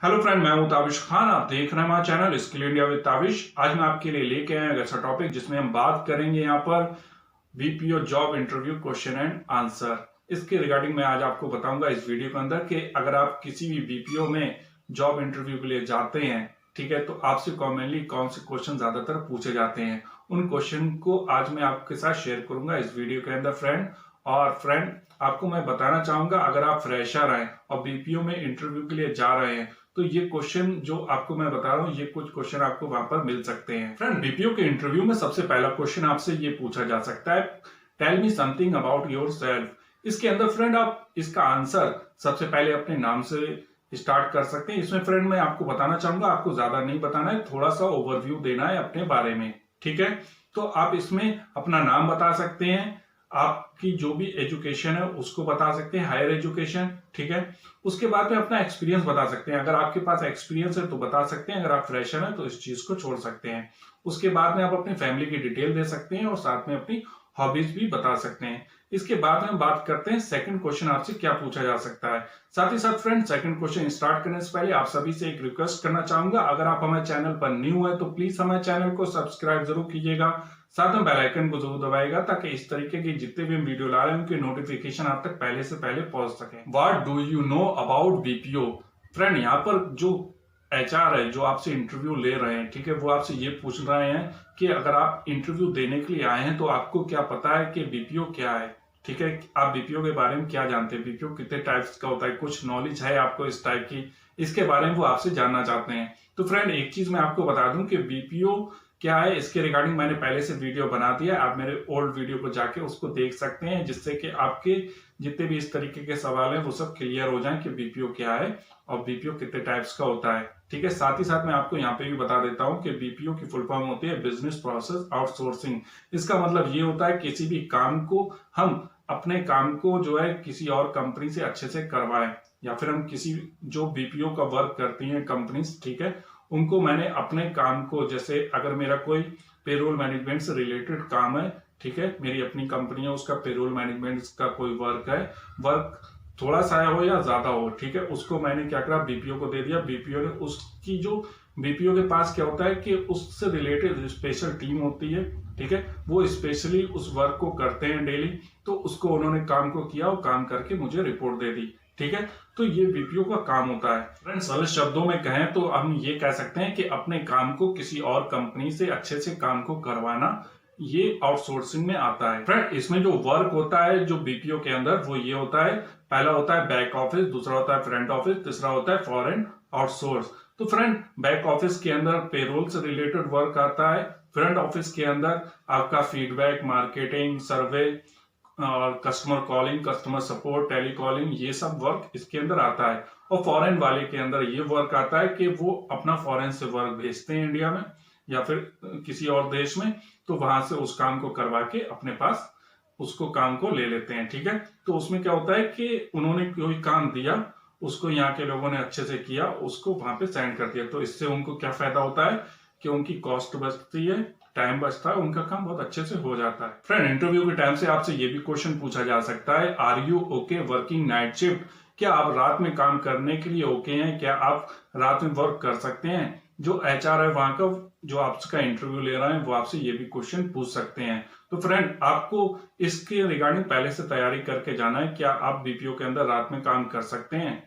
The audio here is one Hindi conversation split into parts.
हेलो फ्रेंड, मैं हूं ताबिश खान। आप देख रहे हैं हमारा channel skill India with Tabish. आज मैं आपके लिए लेके आया एक ऐसा टॉपिक जिसमें हम बात करेंगे यहाँ पर BPO job interview question and answer. इसके रिगार्डिंग मैं आज आपको बताऊंगा इस वीडियो के अंदर कि अगर आप किसी भी बीपीओ में जॉब इंटरव्यू के लिए जाते हैं, ठीक है, तो आपसे कॉमनली कौन से क्वेश्चन ज्यादातर पूछे जाते हैं, उन क्वेश्चन को आज मैं आपके साथ शेयर करूंगा इस वीडियो के अंदर फ्रेंड। और फ्रेंड, आपको मैं बताना चाहूंगा, अगर आप फ्रेशर हैं और बीपीओ में इंटरव्यू के लिए जा रहे हैं तो ये क्वेश्चन जो आपको मैं बता रहा हूँ, ये कुछ क्वेश्चन आपको वहां पर मिल सकते हैं। फ्रेंड, बीपीओ के इंटरव्यू में सबसे पहला क्वेश्चन आपसे ये पूछा जा सकता है, tell me something about your self. इसके अंदर फ्रेंड आप इसका आंसर सबसे पहले अपने नाम से स्टार्ट कर सकते हैं। इसमें फ्रेंड मैं आपको बताना चाहूंगा, आपको ज्यादा नहीं बताना है, थोड़ा सा ओवरव्यू देना है अपने बारे में, ठीक है। तो आप इसमें अपना नाम बता सकते हैं, आपकी जो भी एजुकेशन है उसको बता सकते हैं, हायर एजुकेशन, ठीक है। उसके बाद में अपना एक्सपीरियंस बता सकते हैं, अगर आपके पास एक्सपीरियंस है तो बता सकते हैं, अगर आप फ्रेशर हैं तो इस चीज को छोड़ सकते हैं। उसके बाद में आप अपनी फैमिली की डिटेल दे सकते हैं और साथ में अपनी हॉबीज भी बता सकते हैं। इसके बाद में हम बात करते हैं सेकंड क्वेश्चन आपसे क्या पूछा जा सकता है। साथ ही साथ फ्रेंड, सेकंड क्वेश्चन स्टार्ट करने से पहले आप सभी से एक रिक्वेस्ट करना चाहूंगा, अगर आप हमारे चैनल पर न्यू है तो प्लीज हमारे चैनल को सब्सक्राइब जरूर कीजिएगा, साथ में बेल आइकन को जरूर दबाएगा ताकि इस तरीके की जितने भी हम वीडियो ला रहे हैं उनके नोटिफिकेशन आप तक पहले से पहले पहुंच सके। What do you know about BPO. Friend, यहाँ पर जो एचआर है जो आपसे इंटरव्यू ले रहे हैं, ठीक है, वो आपसे ये पूछ रहे हैं कि अगर आप इंटरव्यू देने के लिए आए हैं तो आपको क्या पता है कि बीपीओ क्या है, ठीक है, आप बीपीओ के बारे में क्या जानते हैं, बीपीओ कितने टाइप्स का होता है, कुछ नॉलेज है आपको इस टाइप की, इसके बारे में वो आपसे जानना चाहते हैं। तो फ्रेंड, एक चीज मैं आपको बता दूं कि बीपीओ क्या है, इसके रिगार्डिंग मैंने पहले से वीडियो बना दिया है, आप मेरे ओल्ड वीडियो को जाके उसको देख सकते हैं, जिससे कि आपके जितने भी इस तरीके के सवाल हैं वो सब क्लियर हो जाएं कि बीपीओ क्या है और बीपीओ कितने टाइप्स का होता है, ठीक है। साथ ही साथ मैं आपको यहाँ पे भी बता देता हूँ कि बीपीओ की फुल फॉर्म होती है बिजनेस प्रोसेस आउटसोर्सिंग। इसका मतलब ये होता है किसी भी काम को हम अपने काम को जो है किसी और कंपनी से अच्छे से करवाएं, या फिर हम किसी जो बीपीओ का वर्क करती हैं कंपनीज, ठीक है, उनको मैंने अपने काम को, जैसे अगर मेरा कोई पेरोल मैनेजमेंट से रिलेटेड काम है, ठीक है, मेरी अपनी कंपनी है, उसका पेरोल मैनेजमेंट का कोई वर्क है, वर्क थोड़ा सा हो या ज्यादा हो, ठीक है, उसको मैंने क्या करा, बीपीओ को दे दिया। बीपीओ ने उसकी जो बीपीओ के पास क्या होता है कि उससे रिलेटेड स्पेशल टीम होती है, ठीक है, वो स्पेशली उस वर्क को करते हैं डेली, तो उसको उन्होंने काम को किया और काम करके मुझे रिपोर्ट दे दी, ठीक है। तो ये बीपीओ का काम होता है। फ्रेंड्स, सरल शब्दों में कहें तो हम ये कह सकते हैं कि अपने काम को किसी और कंपनी से अच्छे से काम को करवाना, ये आउटसोर्सिंग में आता है। फ्रेंड, इसमें जो वर्क होता है जो बीपीओ के अंदर, वो ये होता है, पहला होता है बैक ऑफिस, दूसरा होता है फ्रंट ऑफिस, तीसरा होता है फॉरेन आउटसोर्स। तो फ्रेंड, बैक ऑफिस के अंदर पेरोल से रिलेटेड वर्क आता है, फ्रंट ऑफिस के अंदर आपका फीडबैक, मार्केटिंग, सर्वे और customer calling, customer support, telecalling, ये सब वर्क इसके अंदर आता है। और फॉरेन वाले के अंदर ये वर्क आता है कि वो अपना फॉरेन से वर्क भेजते हैं इंडिया में या फिर किसी और देश में, तो वहां से उस काम को करवा के अपने पास उसको काम को ले लेते हैं, ठीक है। तो उसमें क्या होता है कि उन्होंने कोई काम दिया, उसको यहाँ के लोगों ने अच्छे से किया, उसको वहां पे सेंड कर दिया, तो इससे उनको क्या फायदा होता है कि उनकी कॉस्ट बचती है, टाइम बचता है, उनका काम बहुत अच्छे से हो जाता है। फ्रेंड, इंटरव्यू के टाइम से आपसे ये भी क्वेश्चन पूछा जा सकता है, are you okay working night shift. क्या आप रात में काम करने के लिए ओके हैं, क्या आप रात में वर्क कर सकते हैं। जो एचआर है वहां का जो आपका इंटरव्यू ले रहा है वो आपसे ये भी क्वेश्चन पूछ सकते हैं। तो फ्रेंड, आपको इसके रिगार्डिंग पहले से तैयारी करके जाना है, क्या आप बीपीओ के अंदर रात में काम कर सकते हैं।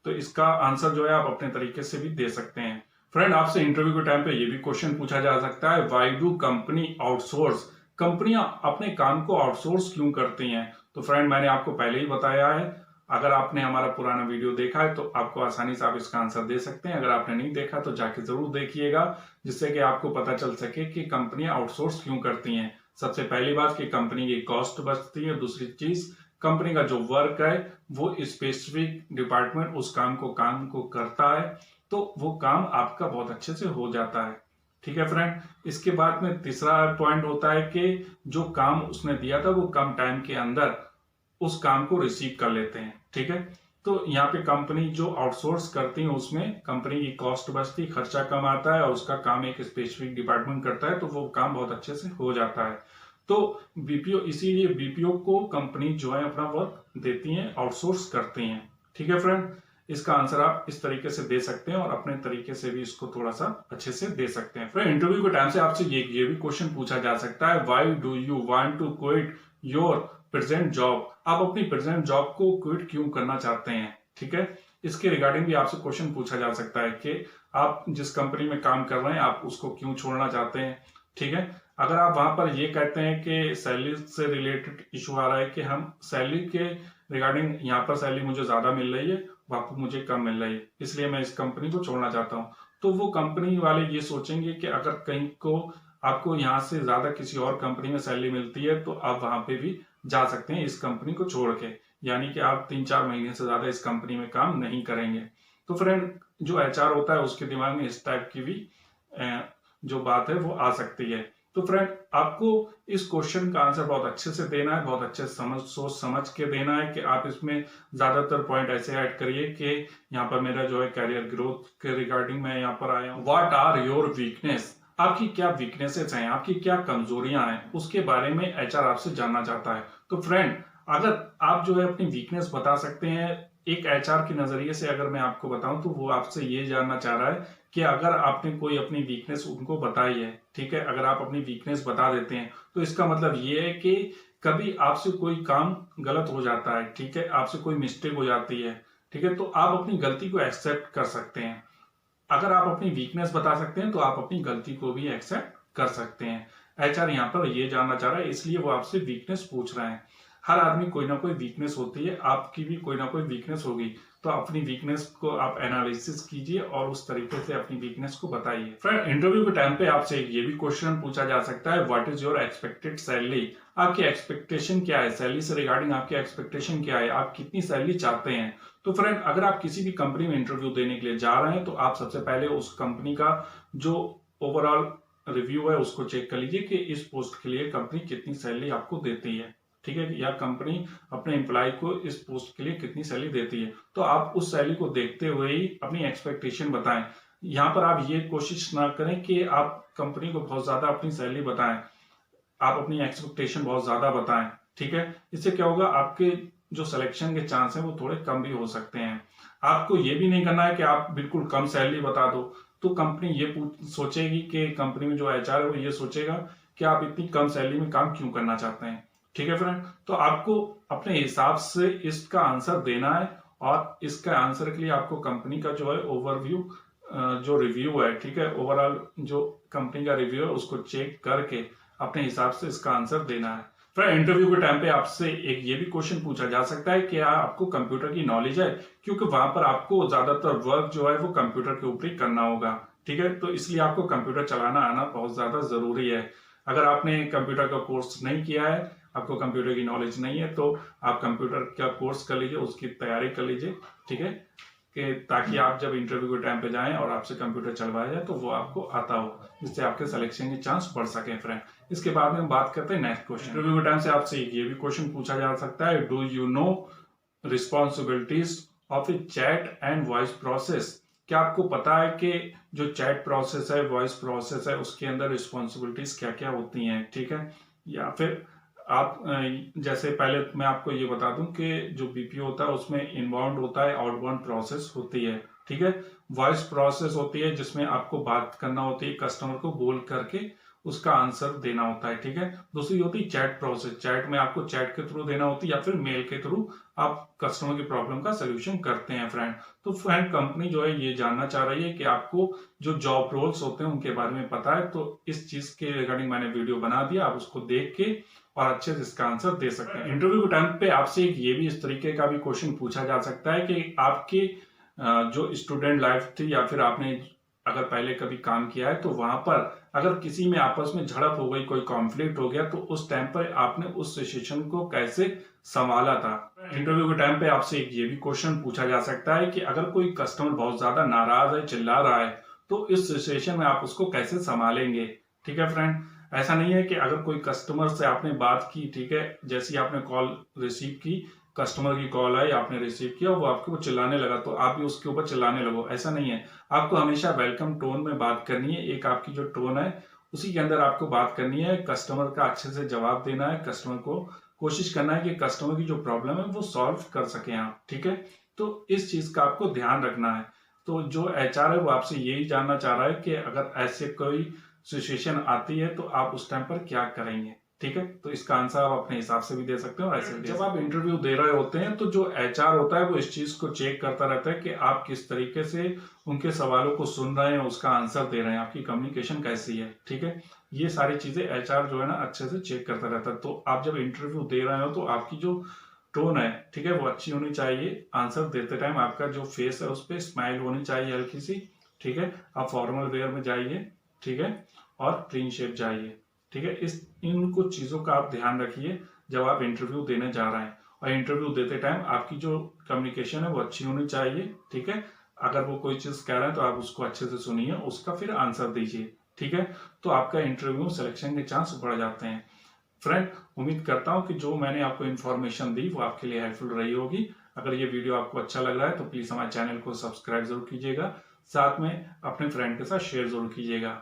तो इसका आंसर जो है आप अपने तरीके से भी दे सकते हैं। फ्रेंड, आपसे इंटरव्यू के टाइम पे ये भी क्वेश्चन पूछा जा सकता है, व्हाई डू कंपनी आउटसोर्स। कंपनियां अपने काम को आउटसोर्स क्यों करती हैं। तो फ्रेंड, मैंने आपको पहले ही बताया है, अगर आपने हमारा पुराना वीडियो देखा है तो आपको आसानी से आप इसका आंसर दे सकते हैं, अगर आपने नहीं देखा तो जाके जरूर देखिएगा, जिससे कि आपको पता चल सके कि कंपनियां आउटसोर्स क्यों करती हैं। सबसे पहली बात कि कंपनी की कॉस्ट बचती है, दूसरी चीज कंपनी का जो वर्क है वो स्पेसिफिक डिपार्टमेंट उस काम को करता है, तो वो काम आपका बहुत अच्छे से हो जाता है, ठीक है फ्रेंड। इसके बाद में तीसरा पॉइंट होता है कि जो काम उसने दिया था वो कम टाइम के अंदर उस काम को रिसीव कर लेते हैं, ठीक है। तो यहाँ पे कंपनी जो आउटसोर्स करती है उसमें कंपनी की कॉस्ट बचती, खर्चा कम आता है और उसका काम एक स्पेसिफिक डिपार्टमेंट करता है, तो वो काम बहुत अच्छे से हो जाता है। तो बीपीओ, इसीलिए बीपीओ को कंपनी जो है अपना वर्क देती है, आउटसोर्स करती हैं, ठीक है फ्रेंड। इसका आंसर आप इस तरीके से दे सकते हैं और अपने तरीके से भी इसको थोड़ा सा अच्छे से दे सकते हैं। फिर इंटरव्यू के टाइम से आपसे ये भी क्वेश्चन पूछा जा सकता है, why do you want to quit your present job? आप अपनी प्रेजेंट जॉब को क्विट क्यों करना चाहते हैं? ठीक है, इसके रिगार्डिंग भी आपसे क्वेश्चन पूछा जा सकता है कि आप जिस कंपनी में काम कर रहे हैं आप उसको क्यों छोड़ना चाहते हैं। ठीक है, अगर आप वहां पर ये कहते हैं कि सैलरी से रिलेटेड इशू आ रहा है कि हम सैलरी के रिगार्डिंग यहाँ पर सैलरी मुझे ज्यादा मिल रही है, वहां पर मुझे कम मिल रही है, इसलिए मैं इस कंपनी को छोड़ना चाहता हूँ, तो वो कंपनी वाले ये सोचेंगे कि अगर कहीं को आपको यहाँ से ज्यादा किसी और कंपनी में सैलरी मिलती है तो आप वहां पे भी जा सकते हैं इस कंपनी को छोड़ के, यानी कि आप 3-4 महीने से ज्यादा इस कंपनी में काम नहीं करेंगे। तो फ्रेंड, जो एचआर होता है उसके दिमाग में इस टाइप की भी जो बात है वो आ सकती है। तो फ्रेंड, आपको इस क्वेश्चन का आंसर बहुत अच्छे से देना है, बहुत अच्छे सोच समझ के देना है कि आप इसमें ज्यादातर पॉइंट ऐसे ऐड करिए कि यहाँ पर मेरा जो है कैरियर ग्रोथ के रिगार्डिंग मैं यहाँ पर आया हूँ। What are your weakness? आपकी क्या वीकनेसेस हैं, आपकी क्या कमजोरियां हैं, उसके बारे में एचआर आपसे जानना चाहता है। तो फ्रेंड, अगर आप जो है अपनी वीकनेस बता सकते हैं, एक एचआर के नजरिए से अगर मैं आपको बताऊं तो वो आपसे ये जानना चाह रहा है कि अगर आपने कोई अपनी वीकनेस उनको बताई है, ठीक है, अगर आप अपनी वीकनेस बता देते हैं तो इसका मतलब ये है कि कभी आपसे कोई काम गलत हो जाता है, ठीक है, आपसे कोई मिस्टेक हो जाती है, ठीक है, तो आप अपनी गलती को एक्सेप्ट कर सकते हैं। अगर आप अपनी वीकनेस बता सकते हैं तो आप अपनी गलती को भी एक्सेप्ट कर सकते हैं। एचआर यहाँ पर ये जानना चाह रहा है, इसलिए वो आपसे वीकनेस पूछ रहे हैं। हर आदमी कोई ना कोई वीकनेस होती है, आपकी भी कोई ना कोई वीकनेस होगी, तो अपनी वीकनेस को आप एनालिसिस कीजिए और उस तरीके से अपनी वीकनेस को बताइए। फ्रेंड, इंटरव्यू के टाइम पे आपसे ये भी क्वेश्चन पूछा जा सकता है, what is your expected salary? आपकी एक्सपेक्टेशन क्या है, सैलरी से रिगार्डिंग आपकी एक्सपेक्टेशन क्या है, आप कितनी सैलरी चाहते हैं? तो फ्रेंड, अगर आप किसी भी कंपनी में इंटरव्यू देने के लिए जा रहे हैं तो आप सबसे पहले उस कंपनी का जो ओवरऑल रिव्यू है उसको चेक कर लीजिए कि इस पोस्ट के लिए कंपनी कितनी सैलरी आपको देती है, ठीक है, या कंपनी अपने एम्प्लॉय को इस पोस्ट के लिए कितनी सैलरी देती है। तो आप उस सैलरी को देखते हुए ही अपनी एक्सपेक्टेशन बताएं। यहाँ पर आप ये कोशिश ना करें कि आप कंपनी को बहुत ज्यादा अपनी सैलरी बताएं, आप अपनी एक्सपेक्टेशन बहुत ज्यादा बताएं, ठीक है। इससे क्या होगा, आपके जो सिलेक्शन के चांस हैं वो थोड़े कम भी हो सकते हैं। आपको ये भी नहीं करना है कि आप बिल्कुल कम सैलरी बता दो, तो कंपनी ये सोचेगी कि कंपनी में जो एचआर है वो ये सोचेगा कि आप इतनी कम सैलरी में काम क्यों करना चाहते हैं, ठीक है फ्रेंड। तो आपको अपने हिसाब से इसका आंसर देना है और इसका आंसर के लिए आपको कंपनी का जो है ओवरव्यू जो रिव्यू है, ठीक है, ओवरऑल जो कंपनी का रिव्यू है उसको चेक करके अपने हिसाब से इसका आंसर देना है। फ्रेंड, इंटरव्यू के टाइम पे आपसे एक ये भी क्वेश्चन पूछा जा सकता है कि आपको कंप्यूटर की नॉलेज है, क्योंकि वहां पर आपको ज्यादातर वर्क जो है वो कंप्यूटर के ऊपर ही करना होगा, ठीक है, तो इसलिए आपको कंप्यूटर चलाना आना बहुत ज्यादा जरूरी है। अगर आपने कंप्यूटर का कोर्स नहीं किया है, आपको कंप्यूटर की नॉलेज नहीं है, तो आप कंप्यूटर का कोर्स कर लीजिए, उसकी तैयारी कर लीजिए, ठीक है, कि ताकि आप जब इंटरव्यू के टाइम पे जाएं और आपसे कंप्यूटर चलवाया जाए तो वो आपको आता हो, जिससे आपके सिलेक्शन के चांस बढ़ सके। फ्रेंड, इसके बाद में हम बात करते हैं नेक्स्ट क्वेश्चन। इंटरव्यू के टाइम से आपसे ये भी क्वेश्चन पूछा जा सकता है, do you know responsibilities of a chat and voice process? क्या आपको पता है कि जो चैट प्रोसेस है, वॉइस प्रोसेस है, उसके अंदर रिस्पॉन्सिबिलिटीज क्या क्या होती हैं, ठीक है। या फिर आप जैसे पहले मैं आपको ये बता दूं कि जो बीपीओ होता है उसमें इनबाउंड होता है, आउटबाउंड प्रोसेस होती है, ठीक है। वॉइस प्रोसेस होती है जिसमें आपको बात करना होती है, कस्टमर को बोल करके उसका आंसर देना होता है, ठीक है। दूसरी होती है चैट प्रोसेस, चैट में आपको चैट के थ्रू देना होती है या फिर मेल के थ्रू आप कस्टमर की प्रॉब्लम का सोल्यूशन करते हैं। फ्रेंड, तो फ्रेंड, कंपनी जो है ये जानना चाह रही है कि आपको जो जॉब रोल्स होते हैं उनके बारे में पता है, तो इस चीज के रिगार्डिंग मैंने वीडियो बना दिया, आप उसको देख के और अच्छे से इसका आंसर दे सकते हैं। इंटरव्यू के टाइम पे आपसे ये भी इस तरीके का भी क्वेश्चन पूछा जा सकता है कि आपकी जो स्टूडेंट लाइफ थी या फिर आपने अगर पहले कभी काम किया है तो वहां पर अगर किसी में आपस में झड़प हो गई, कोई कॉन्फ्लिक्ट हो गया, तो उस टाइम पर आपने उस सिचुएशन को कैसे संभाला था। इंटरव्यू के टाइम पे आपसे ये भी क्वेश्चन पूछा जा सकता है कि अगर कोई कस्टमर बहुत ज्यादा नाराज है, चिल्ला रहा है, तो इस सिचुएशन में आप उसको कैसे संभालेंगे, ठीक है फ्रेंड। ऐसा नहीं है कि अगर कोई कस्टमर से आपने बात की, ठीक है, जैसी आपने कॉल रिसीव की, कस्टमर की कॉल आई, आपने रिसीव किया, वो आपके ऊपर चिल्लाने लगा तो आप भी उसके ऊपर चिल्लाने लगो, ऐसा नहीं है। आपको हमेशा वेलकम टोन में बात करनी है, एक आपकी जो टोन है उसी के अंदर आपको बात करनी है, कस्टमर का अच्छे से जवाब देना है, कस्टमर को कोशिश करना है कि कस्टमर की जो प्रॉब्लम है वो सॉल्व कर सके आप, ठीक है। तो इस चीज का आपको ध्यान रखना है। तो जो एचआर है वो आपसे यही जानना चाह रहा है कि अगर ऐसे कोई सिचुएशन आती है तो आप उस टाइम पर क्या करेंगे। ठीक है, तो इसका आंसर आप अपने हिसाब से भी दे सकते हो और ऐसे भी। जब आप इंटरव्यू दे रहे होते हैं तो जो एचआर होता है वो इस चीज को चेक करता रहता है कि आप किस तरीके से उनके सवालों को सुन रहे हैं, उसका आंसर दे रहे हैं, आपकी कम्युनिकेशन कैसी है। ठीक है, ये सारी चीजें एचआर जो है ना अच्छे से चेक करता रहता है। तो आप जब इंटरव्यू दे रहे हो तो आपकी जो टोन है, ठीक है, वो अच्छी होनी चाहिए। आंसर देते टाइम आपका जो फेस है उस पर स्माइल होनी चाहिए हल्की सी। ठीक है, आप फॉर्मल वेयर में जाइए, ठीक है, और क्लीन शेप जाइए। ठीक है, इन कुछ चीजों का आप ध्यान रखिए जब आप इंटरव्यू देने जा रहे हैं। और इंटरव्यू देते टाइम आपकी जो कम्युनिकेशन है वो अच्छी होनी चाहिए। ठीक है, अगर वो कोई चीज कह रहे हैं तो आप उसको अच्छे से सुनिए, उसका फिर आंसर दीजिए। ठीक है, तो आपका इंटरव्यू सिलेक्शन के चांस बढ़ जाते हैं। फ्रेंड, उम्मीद करता हूं कि जो मैंने आपको इन्फॉर्मेशन दी वो आपके लिए हेल्पफुल रही होगी। अगर ये वीडियो आपको अच्छा लग रहा है तो प्लीज हमारे चैनल को सब्सक्राइब जरूर कीजिएगा, साथ में अपने फ्रेंड के साथ शेयर जरूर कीजिएगा।